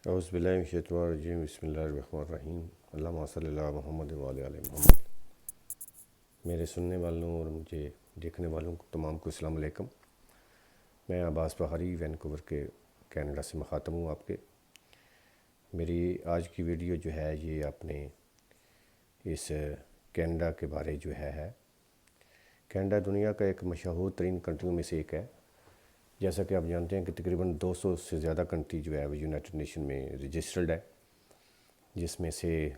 اعوذ باللہ من الشیطان الرجیم بسم اللہ الرحمن الرحیم اللہم صلی اللہ محمد وعلی آل محمد۔ میرے سننے والوں اور مجھے دیکھنے والوں کو تمام کو السلام علیکم۔ میں عباس بہاری وینکوور کے کینیڈا سے مخاطب ہوں آپ کے۔ میری آج کی ویڈیو جو ہے یہ اپنے اس کینیڈا کے بارے جو ہے کینیڈا دنیا کا ایک مشہور ترین کنٹریوں میں سے ایک ہے۔ جیسا کہ آپ جانتے ہیں کہ تقریباً 200 سے زیادہ کنٹری جو ہے وہ یونائٹڈ نیشن میں رجسٹرڈ ہے، جس میں سے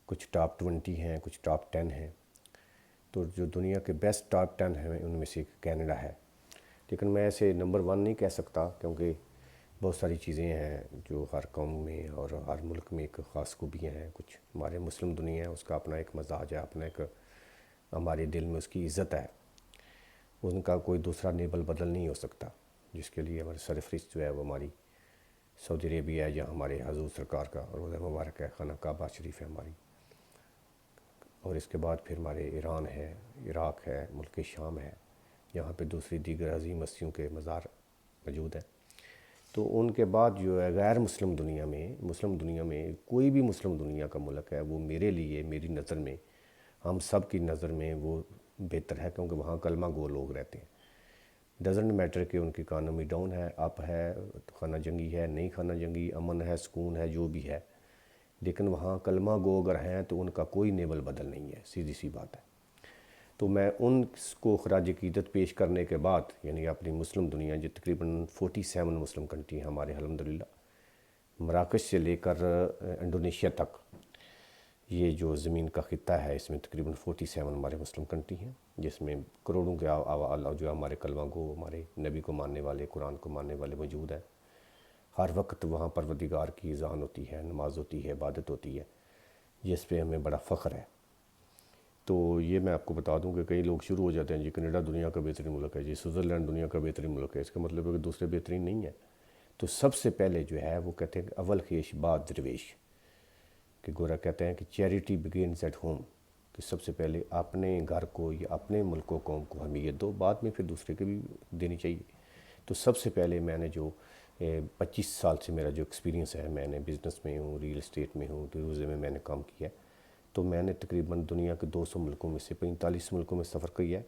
کچھ ٹاپ 20 ہیں، کچھ ٹاپ 10 ہیں۔ تو جو دنیا کے بیسٹ ٹاپ 10 ہیں ان میں سے کینیڈا ہے، لیکن میں اسے نمبر 1 نہیں کہہ سکتا، کیونکہ بہت ساری چیزیں ہیں جو ہر قوم میں اور ہر ملک میں ایک خاص خوبیاں ہیں۔ کچھ ہمارے مسلم دنیا ہے، اس کا اپنا ایک مزاج ہے، اپنا ایک ہمارے دل میں اس کی عزت ہے، ان کا کوئی دوسرا نیبل بدل نہیں ہو سکتا، جس کے لیے ہمارے سرفرست جو ہے وہ ہماری سعودی عربیہ ہے، یا ہمارے حضور سرکار کا روضہ مبارک ہے، خانہ کعبہ شریف ہے ہماری، اور اس کے بعد پھر ہمارے ایران ہے، عراق ہے، ملک شام ہے، یہاں پہ دوسری دیگر عظیم ہستیوں کے مزار موجود ہیں۔ تو ان کے بعد جو ہے غیر مسلم دنیا میں کوئی بھی مسلم دنیا کا ملک ہے وہ میرے لیے، میری نظر میں، ہم سب کی نظر میں وہ بہتر ہے، کیونکہ وہاں کلمہ گو لوگ رہتے ہیں۔ ڈزنٹ میٹر کہ ان کی اکانومی ڈاؤن ہے، اپ ہے، خانہ جنگی ہے، نہیں خانہ جنگی، امن ہے، سکون ہے، جو بھی ہے، لیکن وہاں کلمہ گو اگر ہیں تو ان کا کوئی نیبل بدل نہیں ہے، سیدھی سی بات ہے۔ تو میں ان کو خراج عقیدت پیش کرنے کے بعد، یعنی اپنی مسلم دنیا جو تقریباً 47 مسلم کنٹری ہیں ہمارے الحمدللہ، مراکش سے لے کر انڈونیشیا تک، یہ جو زمین کا خطہ ہے اس میں تقریباً 47 ہمارے مسلم کنٹری ہیں، جس میں کروڑوں کے جو ہمارے کلمہ گو، ہمارے نبی کو ماننے والے، قرآن کو ماننے والے موجود ہیں۔ ہر وقت وہاں پروردگار کی اذان ہوتی ہے، نماز ہوتی ہے، عبادت ہوتی ہے، جس پہ ہمیں بڑا فخر ہے۔ تو یہ میں آپ کو بتا دوں کہ کئی لوگ شروع ہو جاتے ہیں جی کینیڈا دنیا کا بہترین ملک ہے، جی سوئٹزرلینڈ دنیا کا بہترین ملک ہے، اس کا مطلب ہے کہ دوسرے بہترین نہیں ہیں۔ تو سب سے پہلے جو ہے وہ کہتے ہیں کہ اول خیش بعد درویش، کہ گورا کہتے ہیں کہ چیریٹی بگینز ایٹ ہوم، کہ سب سے پہلے اپنے گھر کو یا اپنے ملک و قوم کو اہمیت دو، بعد میں پھر دوسرے کے بھی دینی چاہیے۔ تو سب سے پہلے میں نے جو 25 سال سے میرا جو ایکسپیرینس ہے، میں نے بزنس میں ہوں، ریل اسٹیٹ میں ہوں، ٹورزم میں نے کام کیا ہے، تو میں نے تقریباً دنیا کے 200 ملکوں میں سے 45 ملکوں میں سفر کیا ہے،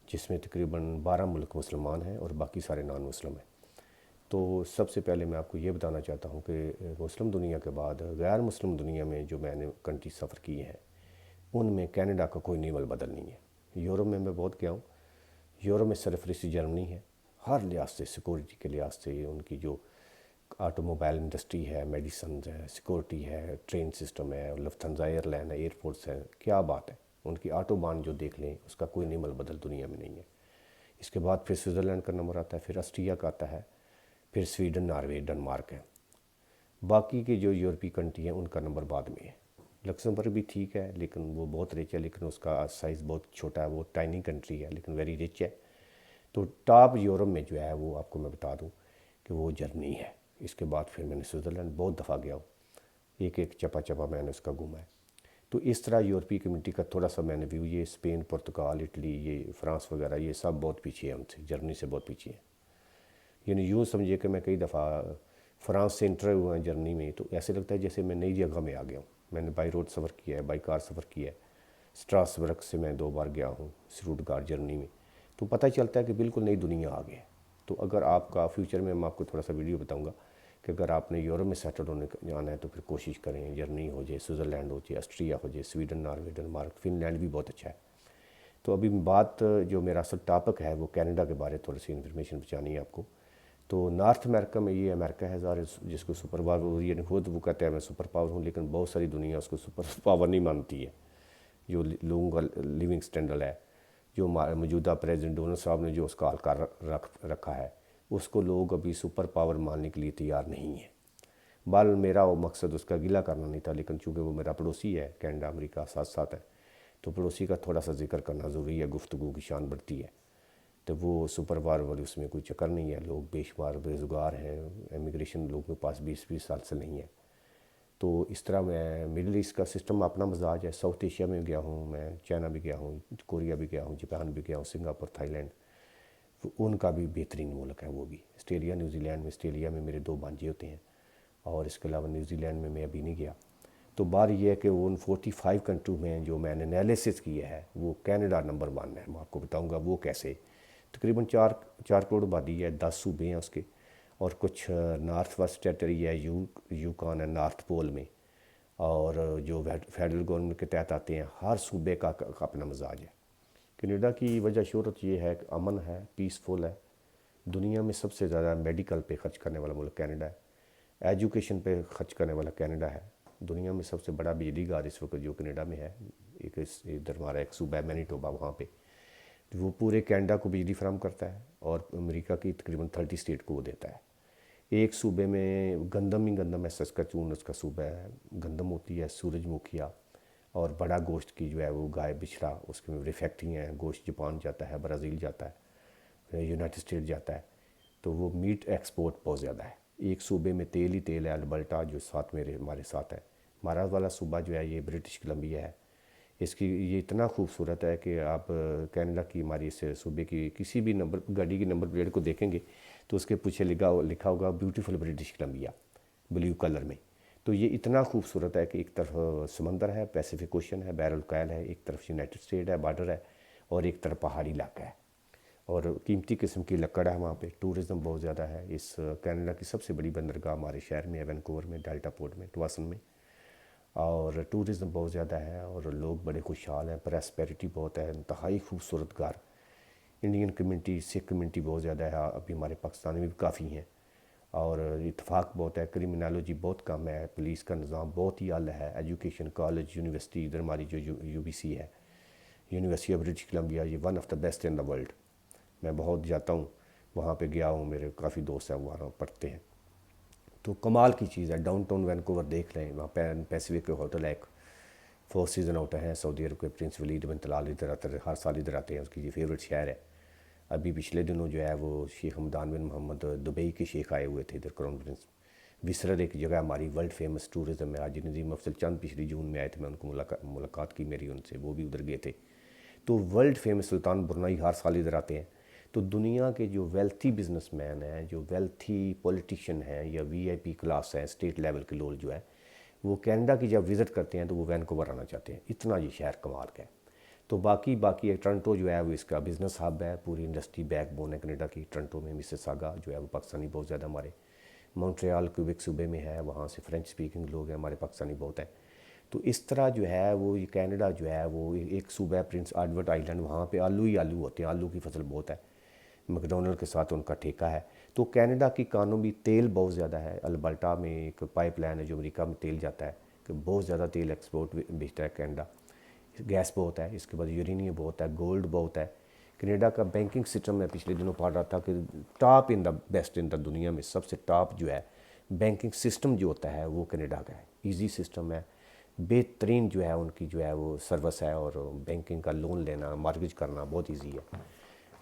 جس میں تقریباً 12 ملک مسلمان ہیں اور باقی سارے نان مسلم ہیں۔ تو سب سے پہلے میں آپ کو یہ بتانا چاہتا ہوں کہ مسلم دنیا کے بعد غیر مسلم دنیا میں جو میں نے کنٹری سفر کی ہیں، ان میں کینیڈا کا کوئی نیول بدل نہیں ہے۔ یورپ میں بہت گیا ہوں، یورپ میں سرفرست جرمنی ہے، ہر لحاظ سے، سیکورٹی کے لحاظ سے، ان کی جو آٹو موبائل انڈسٹری ہے، میڈیسنز ہے، سیکورٹی ہے، ٹرین سسٹم ہے، لفتھانزا ایئر لائن ہے، ایئر فورس ہے، کیا بات ہے، ان کی آٹو بان جو دیکھ لیں اس کا کوئی نیمل بدل دنیا میں نہیں ہے۔ اس کے بعد پھر سوئٹزرلینڈ کا نمبر آتا ہے، پھر آسٹریا کا آتا ہے، پھر سویڈن، ناروے، ڈنمارک ہے۔ باقی کے جو یورپی کنٹری ہیں ان کا نمبر بعد میں ہے۔ لکسمبرگ بھی ٹھیک ہے، لیکن وہ بہت رچ ہے، لیکن اس کا سائز بہت چھوٹا ہے، وہ ٹائنی کنٹری ہے لیکن ویری رچ ہے۔ تو ٹاپ یورپ میں جو ہے وہ آپ کو میں بتا دوں کہ وہ جرمنی ہے۔ اس کے بعد پھر میں نے سوئٹزرلینڈ بہت دفعہ گیا ہوں، ایک چپا میں نے اس کا گھوما ہے۔ تو اس طرح یورپی کمیونٹی کا تھوڑا سا میں نے ویو، یہ اسپین، پرتگال، اٹلی، یہ فرانس وغیرہ، یہ سب بہت پیچھے ہیں ان سے، جرمنی سے بہت پیچھے ہیں۔ یعنی یوں سمجھے کہ میں کئی دفعہ فرانس سے انٹر ہوا ہیں جرمنی میں، تو ایسے لگتا ہے جیسے میں نئی جگہ میں آ گیا ہوں۔ میں نے بائی روڈ سفر کیا ہے، بائی کار سفر کیا ہے، اسٹراسبرگ سے میں 2 بار گیا ہوں، سٹوٹگارٹ جرمنی میں، تو پتہ چلتا ہے کہ بالکل نئی دنیا آ گئی ہے۔ تو اگر آپ کا فیوچر میں آپ کو تھوڑا سا ویڈیو بتاؤں گا کہ اگر آپ نے یورپ میں سیٹل ہونے جانا ہے تو پھر کوشش کریں جرمنی ہو جائے، سوئٹزرلینڈ ہو جائے، آسٹریا ہو جائے، Sweden, Norway, Denmark, Finland بھی بہت اچھا ہے۔ تو ابھی بات جو میرا اصل ٹاپک ہے وہ کینیڈا کے بارے تھوڑی سی انفارمیشن پہنچانی ہے آپ کو۔ تو نارتھ امریکہ میں یہ امریکہ ہے ظاہر، جس کو سپر پاور، یعنی خود وہ کہتا ہے میں سپر پاور ہوں، لیکن بہت ساری دنیا اس کو سپر پاور نہیں مانتی ہے۔ جو لوگوں کا لیونگ سٹینڈرڈ ہے، جو موجودہ پریزیڈنٹ ڈونلڈ صاحب نے جو اس کا اہلکار رکھا ہے، اس کو لوگ ابھی سپر پاور ماننے کے لیے تیار نہیں ہیں۔ بال میرا وہ مقصد اس کا گلہ کرنا نہیں تھا، لیکن چونکہ وہ میرا پڑوسی ہے، کینیڈا امریکہ ساتھ ساتھ ہے، تو پڑوسی کا تھوڑا سا ذکر کرنا ضروری ہے، گفتگو کی شان بڑھتی ہے۔ تو وہ سپر پاور والی اس میں کوئی چکر نہیں ہے، لوگ بے شمار بے روزگار ہیں، امیگریشن لوگوں کے پاس 20 سال سے نہیں ہے۔ تو اس طرح میں مڈل ایسٹ کا سسٹم اپنا مزاج ہے، ساؤتھ ایشیا میں گیا ہوں میں، چائنا بھی گیا ہوں، کوریا بھی گیا ہوں، جاپان بھی گیا ہوں، سنگاپور، تھائی لینڈ، ان کا بھی بہترین ملک ہے وہ بھی۔ آسٹریلیا، نیوزی لینڈ میں، آسٹریلیا میں میرے 2 بھانجے ہوتے ہیں، اور اس کے علاوہ نیوزی لینڈ میں میں ابھی نہیں گیا. تو بات یہ ہے کہ وہ ان 45 کنٹری میں جو میں نے انالیسس کیا ہے وہ کینیڈا نمبر 1 ہے. میں آپ کو بتاؤں گا وہ کیسے. تقریباً 4 کروڑ آبادی ہے, 10 صوبے ہیں اس کے, اور کچھ نارتھ ویسٹ ٹیریٹری ہے, یوکان ہے نارتھ پول میں, اور جو فیڈرل گورنمنٹ کے تحت آتے ہیں. ہر صوبے کا اپنا مزاج ہے. کینیڈا کی وجہ شہرت یہ ہے کہ امن ہے, پیسفل ہے. دنیا میں سب سے زیادہ میڈیکل پہ خرچ کرنے والا ملک کینیڈا ہے. ایجوکیشن پہ خرچ کرنے والا کینیڈا ہے. دنیا میں سب سے بڑا بجلی گھر اس وقت جو کینیڈا میں ہے, ایک ادھر ہمارا ایک صوبہ ہے مینیٹوبا, وہاں پہ وہ پورے کینیڈا کو بجلی فراہم کرتا ہے, اور امریکہ کی تقریباً 30 اسٹیٹ کو وہ دیتا ہے. ایک صوبے میں گندم ہی گندم ہے, سسکچون اس کا صوبہ ہے, گندم ہوتی ہے, سورج مکھیا, اور بڑا گوشت کی جو ہے وہ گائے بچھڑا, اس کے میں فیکٹری ہیں. گوشت جاپان جاتا ہے, برازیل جاتا ہے, یونائٹڈ اسٹیٹ جاتا ہے. تو وہ میٹ ایکسپورٹ بہت زیادہ ہے. ایک صوبے میں تیل ہی تیل ہے, البرٹا, جو ساتھ ہمارے ساتھ ہے. ہمارا والا صوبہ جو ہے یہ برٹش کولمبیا ہے. اس کی یہ اتنا خوبصورت ہے کہ آپ کینیڈا کی ہماری اس صوبے کی کسی بھی گاڑی کی نمبر پلیٹ کو دیکھیں گے تو اس کے پیچھے لکھا ہوگا beautiful British Columbia blue colour میں. تو یہ اتنا خوبصورت ہے کہ ایک طرف سمندر ہے, پیسیفک اوشن ہے, بحر الکاہل ہے, ایک طرف یونائٹڈ اسٹیٹ ہے, بارڈر ہے, اور ایک طرف پہاڑی علاقہ ہے, اور قیمتی قسم کی لکڑ ہے وہاں پہ. ٹورزم بہت زیادہ ہے. اس کینیڈا کی سب سے بڑی بندرگاہ ہمارے شہر میں ہے, وینکوور میں, ڈیلٹا پورٹ میں, ٹواسن میں, اور ٹورزم بہت زیادہ ہے, اور لوگ بڑے خوشحال ہیں. پراسپیرٹی بہت ہے, انتہائی خوبصورت گھر. انڈین کمیونٹی, سکھ کمیونٹی بہت زیادہ ہے. ابھی ہمارے پاکستانی میں بھی کافی ہیں, اور اتفاق بہت ہے. کرمنالوجی بہت کم ہے. پولیس کا نظام بہت ہی اعلیٰ ہے. ایجوکیشن, کالج, یونیورسٹی, ادھر ہماری جو یو بی سی ہے, یونیورسٹی آف برٹش کولمبیا, یہ one of the best in the world. میں بہت جاتا ہوں, وہاں پہ گیا ہوں, میرے کافی دوست ہیں وہاں پڑھتے ہیں. تو کمال کی چیز ہے. ڈاؤن ٹاؤن وینکوور دیکھ لیں, وہاں پیسیفک ہوٹل ہے ایک, 4 سیزن ہوٹل ہیں. سعودی عرب کے پرنس ولید بن طلال ادھر آتے ہیں, ہر سال ادھر آتے ہیں. اس کی یہ فیوریٹ شہر ہے. ابھی پچھلے دنوں جو ہے وہ شیخ حمدان بن محمد دبئی کے شیخ آئے ہوئے تھے ادھر, کراؤن پرنس. وسرر ایک جگہ ہماری ورلڈ فیمس ٹورزم میں, حاجی نظیم افضل چند پچھلی جون میں آئے تھے, میں ان کو ملاقات کی میری ان سے, وہ بھی ادھر گئے تھے. تو ورلڈ فیمس سلطان برنائی ہر سال ادھر آتے ہیں. تو دنیا کے جو ویلتھی بزنس مین ہیں, جو ویلتھی پولیٹیشین ہیں, یا وی آئی پی کلاس ہیں, اسٹیٹ لیول کے لوگ جو ہے, وہ کینیڈا کی جب وزٹ کرتے ہیں تو وہ وینکوور آنا چاہتے ہیں. اتنا یہ شہر کمال کا ہے. تو باقی ٹرنٹو جو ہے وہ اس کا بزنس ہب ہے, پوری انڈسٹری بیک بون ہے کینیڈا کی. ٹرنٹو میں مسیساگا جو ہے وہ پاکستانی بہت زیادہ ہمارے. مونٹریال کیوبیک صوبے میں ہے, وہاں سے فرینچ سپیکنگ لوگ ہیں, ہمارے پاکستانی بہت ہیں. تو اس طرح جو ہے وہ یہ کینیڈا جو ہے وہ ایک صوبہ ہے پرنس ایڈورڈ آئلینڈ, وہاں پہ آلو ہی آلو ہوتے ہیں. آلو کی فصل بہت ہے. میکڈونلڈ کے ساتھ ان کا ٹھیکہ ہے. تو کینیڈا کی اکانومی, تیل بہت زیادہ ہے. البرٹا میں ایک پائپ لائن ہے جو امریکہ میں تیل جاتا ہے, کہ بہت زیادہ تیل ایکسپورٹ بیچتا ہے کینیڈا. گیس بہت ہے. اس کے بعد یورینیم بہت ہے, گولڈ بہت ہے. کینیڈا کا بینکنگ سسٹم میں پچھلے دنوں پڑھ رہا تھا کہ top in the best in دا دنیا میں, سب سے ٹاپ جو ہے بینکنگ سسٹم جو ہوتا ہے وہ کینیڈا کا ہے. ایزی سسٹم ہے, بہترین جو ہے ان کی جو ہے وہ سروس ہے, اور بینکنگ کا لون لینا, مارگیج کرنا بہت ایزی ہے.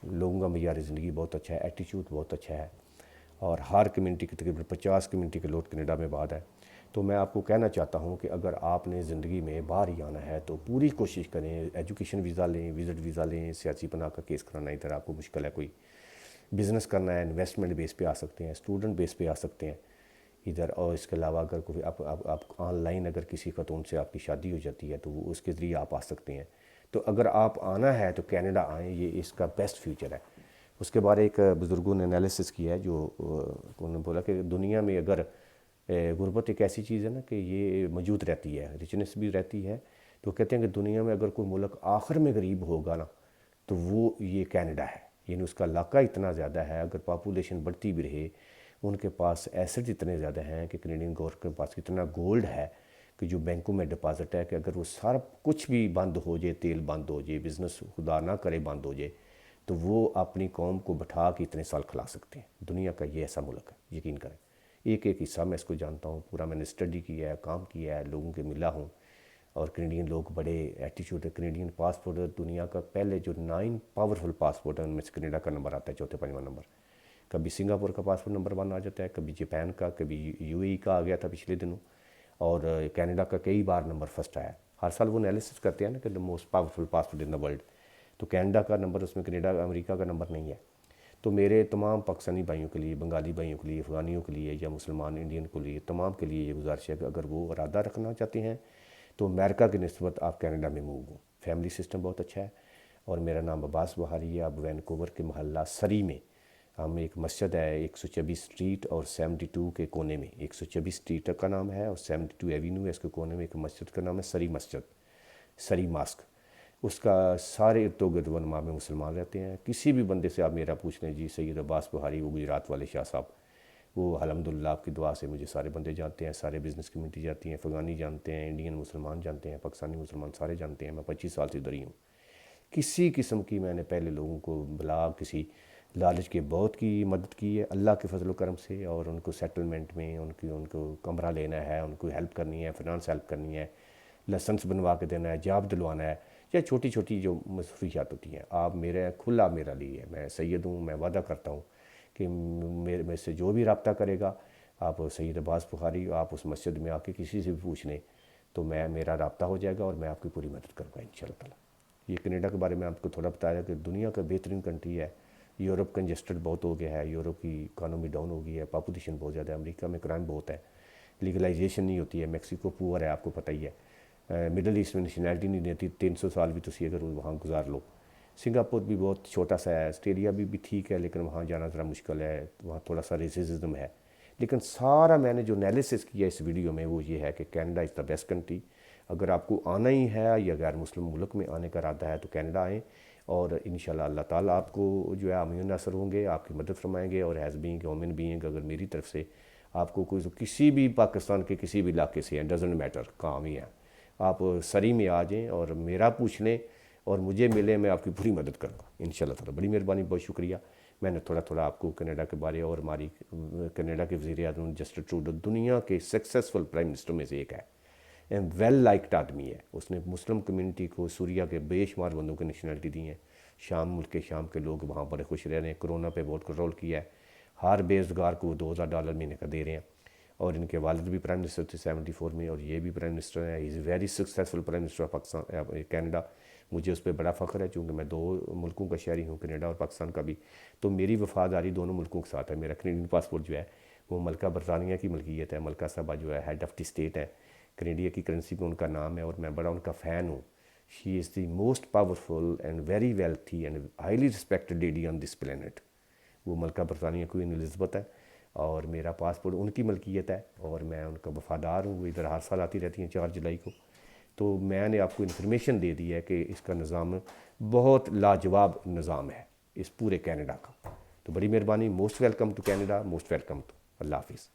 لوگوں کا معیار زندگی بہت اچھا ہے, ایٹیچیوڈ بہت اچھا ہے, اور ہر کمیونٹی کے تقریباً 50 کمیونٹی کے لوگ کینیڈا میں بعد ہے. تو میں آپ کو کہنا چاہتا ہوں کہ اگر آپ نے زندگی میں باہر ہی آنا ہے تو پوری کوشش کریں, ایجوکیشن ویزا لیں, وزٹ ویزا لیں. سیاسی پناہ کا کیس کرانا ادھر آپ کو مشکل ہے, کوئی بزنس کرنا ہے, انویسٹمنٹ بیس پہ آ سکتے ہیں, اسٹوڈنٹ بیس پہ آ سکتے ہیں ادھر. اور اس کے علاوہ اگر کوئی آپ آن لائن اگر کسی خاتون سے آپ کی شادی ہو جاتی ہے تو وہ اس کے ذریعے آپ آ سکتے ہیں. تو اگر آپ آنا ہے تو کینیڈا آئیں, یہ اس کا بیسٹ فیوچر ہے. اس کے بارے ایک بزرگوں نے انالیسس کیا ہے, جو انہوں نے بولا کہ دنیا میں اگر غربت ایک ایسی چیز ہے نا کہ یہ موجود رہتی ہے, ریچنس بھی رہتی ہے. تو کہتے ہیں کہ دنیا میں اگر کوئی ملک آخر میں غریب ہوگا نا تو وہ یہ کینیڈا ہے. یعنی اس کا علاقہ اتنا زیادہ ہے, اگر پاپولیشن بڑھتی بھی رہے, ان کے پاس ایسٹ اتنے زیادہ ہیں کہ کینیڈین گورنمنٹ کے پاس اتنا گولڈ ہے کہ جو بینکوں میں ڈپازٹ ہے, کہ اگر وہ سارا کچھ بھی بند ہو جائے, تیل بند ہو جائے, بزنس خدا نہ کرے بند ہو جائے, تو وہ اپنی قوم کو بٹھا کے اتنے سال کھلا سکتے ہیں. دنیا کا یہ ایسا ملک ہے, یقین کریں. ایک ایک حصہ میں اس کو جانتا ہوں, پورا میں نے اسٹڈی کیا ہے, کام کیا ہے, لوگوں کے ملا ہوں. اور کینیڈین لوگ بڑے ایٹیچیوڈ ہے. کینیڈین پاسپورٹ دنیا کا پہلے جو 9 پاورفل پاسپورٹ ہیں ان میں سے کینیڈا کا نمبر آتا ہے, چوتھے 5واں نمبر. کبھی سنگاپور کا پاسپورٹ نمبر 1 آ جاتا ہے, کبھی جاپان کا, کبھی یو اے ای کا آ گیا تھا پچھلے دنوں, اور کینیڈا کا کئی بار نمبر فرسٹ آیا. ہر سال وہ انالیسس کرتے ہیں نا کہ the most powerful passport in the world, تو کینیڈا کا نمبر اس میں, کینیڈا امریکہ کا نمبر نہیں ہے. تو میرے تمام پاکستانی بھائیوں کے لیے، بنگالی بھائیوں کے لیے، افغانیوں کے لیے یا مسلمان انڈین کے لیے، تمام کے لیے یہ گزارش ہے کہ اگر وہ ارادہ رکھنا چاہتے ہیں تو امریکہ کی نسبت آپ کینیڈا میں موو ہوں۔ فیملی سسٹم بہت اچھا ہے، اور میرا نام عباس بہاری ہے۔ اب وینکوور کے محلہ سری میں ہم ایک مسجد ہے 126 اسٹریٹ اور 72 کے کونے میں، 126 اسٹریٹ کا نام ہے اور 72 ایوینیو ہے، اس کے کونے میں ایک مسجد کا نام ہے سری مسجد، سری ماسک۔ اس کا سارے ارد گرد و نما میں مسلمان رہتے ہیں۔ کسی بھی بندے سے آپ میرا پوچھ لیں، جی سید عباس بہاری، وہ گجرات والے شاہ صاحب، وہ الحمدللہ آپ کی دعا سے مجھے سارے بندے جانتے ہیں، سارے بزنس کمیونٹی جانتی ہیں، افغانی جانتے ہیں، انڈین مسلمان جانتے ہیں، پاکستانی مسلمان سارے جانتے ہیں۔ میں 25 سال سے ادھر ہی ہوں۔ کسی قسم کی میں نے پہلے لوگوں کو بلا کسی لالچ کے بہت کی مدد کی ہے اللہ کے فضل و کرم سے، اور ان کو سیٹلمنٹ میں ان کو کمرہ لینا ہے، ان کو ہیلپ کرنی ہے، فنانس ہیلپ کرنی ہے، لائسنس بنوا کے دینا ہے، جاب دلوانا ہے، یا چھوٹی چھوٹی جو مصروفیات ہوتی ہیں۔ آپ میرے کھلا میرا لیے ہے، میں سید ہوں، میں وعدہ کرتا ہوں کہ میرے سے جو بھی رابطہ کرے گا، آپ سید عباس بخاری، آپ اس مسجد میں آ کے کسی سے بھی پوچھ لیں تو میرا رابطہ ہو جائے گا اور میں آپ کی پوری مدد کروں گا انشاءاللہ تعالیٰ۔ یہ کینیڈا کے بارے میں آپ کو تھوڑا بتایا کہ دنیا کا بہترین کنٹری ہے۔ یورپ کنجسٹڈ بہت ہو گیا ہے، یورپ کی اکانومی ڈاؤن ہو گئی ہے، پاپولیشن بہت زیادہ ہے، امریکہ میں کرائم بہت ہے، لیگلائزیشن نہیں ہوتی ہے، میکسیکو پور ہے، آپ کو پتہ ہی ہے، مڈل ایسٹ میں نیشنلٹی نہیں دیتی، 300 سال بھی تسی اگر وہاں گزار لو۔ سنگاپور بھی بہت چھوٹا سا ہے، آسٹریلیا بھی ٹھیک ہے، لیکن وہاں جانا ذرا مشکل ہے، وہاں تھوڑا سا ریسزم ہے۔ لیکن سارا میں نے جو انالیسس کیا اس ویڈیو میں وہ یہ ہے کہ Canada is the best country. اگر آپ کو آنا ہی ہے یا غیر مسلم ملک میں آنے کا ارادہ ہے تو کینیڈا آئیں، اور انشاءاللہ اللہ تعالیٰ آپ کو جو ہے امین ناصر ہوں گے، آپ کی مدد فرمائیں گے، اور ایز بینگ ہیومن بینگ اگر میری طرف سے آپ کو کوئی کسی بھی پاکستان کے کسی بھی علاقے سے ہیں، ڈزنٹ میٹر کام ہی ہے، آپ سری میں آ جائیں اور میرا پوچھ لیں اور مجھے ملیں، میں آپ کی پوری مدد کروں گا انشاءاللہ تعالیٰ۔ بڑی مہربانی، بہت شکریہ۔ میں نے تھوڑا تھوڑا آپ کو کینیڈا کے بارے، اور ہماری کینیڈا کے وزیر اعظم جسٹن ٹروڈو دنیا کے سکسیسفل پرائم منسٹر میں سے ایک ہے، ویل لائکڈ آدمی ہے۔ اس نے مسلم کمیونٹی کو سوریا کے بے شمار بندوں کو نیشنلٹی دی ہیں، ملک کے شام کے لوگ وہاں بڑے خوش رہ رہے ہیں، کرونا پہ بہت کنٹرول کیا ہے، ہر بے روزگار کو $2000 مہینے کا دے رہے ہیں، اور ان کے والد بھی پرائم منسٹر تھے 74 میں، اور یہ بھی پرائم منسٹر ہیں۔ Is very successful prime minister of Pakistan Canada. مجھے اس پہ بڑا فخر ہے، چونکہ میں 2 ملکوں کا شہری ہوں، کینیڈا اور پاکستان کا بھی، تو میری وفاداری دونوں ملکوں کے ساتھ ہے۔ میرا کینیڈین پاسپورٹ جو ہے وہ ملکہ برطانیہ کی ملکیت ہے، ملکہ صاحبہ جو ہے ہیڈ آف دی اسٹیٹ ہے، کینیڈیا کی کرنسی پہ ان کا نام ہے، اور میں بڑا ان کا فین ہوں۔ She is the most powerful and very wealthy and highly respected lady on this planet. وہ ملکہ برطانیہ کوئین الزبتھ ہے، اور میرا پاسپورٹ ان کی ملکیت ہے، اور میں ان کا وفادار ہوں۔ وہ ادھر ہر سال آتی رہتی ہیں 4 جولائی کو۔ تو میں نے آپ کو انفارمیشن دے دی ہے کہ اس کا نظام بہت لاجواب نظام ہے اس پورے کینیڈا کا۔ تو بڑی مہربانی، most welcome to Canada, most welcome to. اللہ حافظ۔